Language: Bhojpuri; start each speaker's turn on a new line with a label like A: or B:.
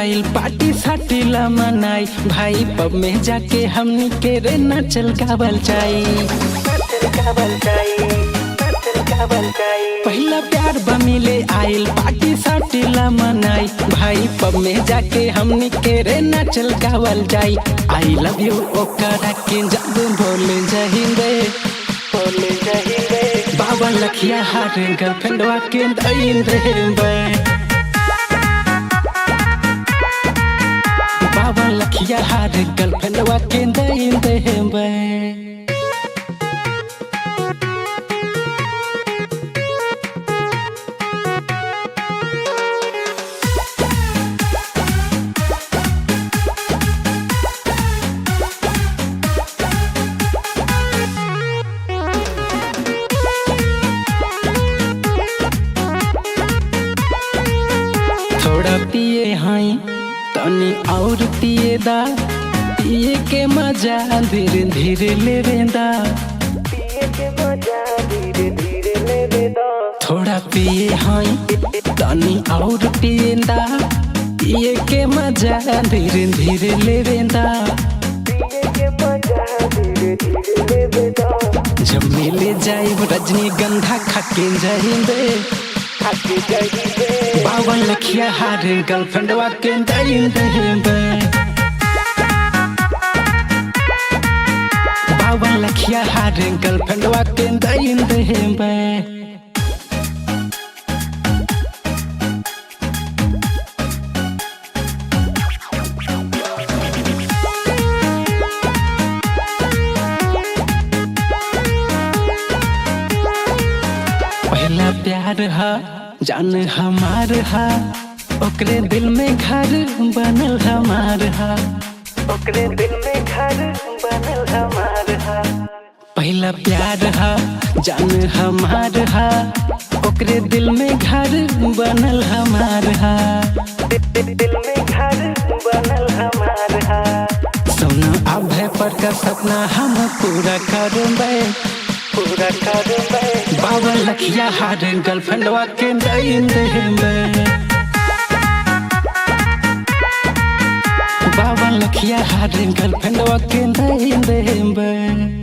A: आइल पार्टी साटी ला मनाई भाई पब में जाके हमनी के रे नाचल गावल जाई। पहला प्यार बमिले आइल पार्टी साटी ला मनाई भाई पब में जाके हमनी के रे नाचल गावल जाई। आई लव यू ओकरा के जब बोले जहिंदे बाबा लखिया हार गर्लफ्रेंडवा के दइन रे बाबा लखिया हार गर्लफ्रेंडवा के दइन रे। थोड़ा पिए हाई तनी और पिए दा पिए के मजा धीरे धीरे लेवेंदा थोड़ा पिए हाई तनी और पिए दा पिए के मजा धीरे धीरे लेवेंदा। जब मिले जाए रजनीगंधा खाके जाइंदे बाबा लखिया हार गर्लफ्रेंडवा के दइन रे बाबा लखिया हार गर्लफ्रेंडवा के दइन रे। पहला प्यार हा जान हमार हा ओकरे दिल में घर बनल हमार हा ओकरे दिल में घर बनल हमार हा। पहला प्यार हा जान हमार हा ओकरे दिल में घर बनल हमार हा दिल में घर बनल हमार हा। सोना अब है पर का सपना हम पूरा करबे बाबा लखिया हार गर्लफ्रेंडवा के दइन रे बाबा लखिया हार गर्लफ्रेंडवा के दइन रे।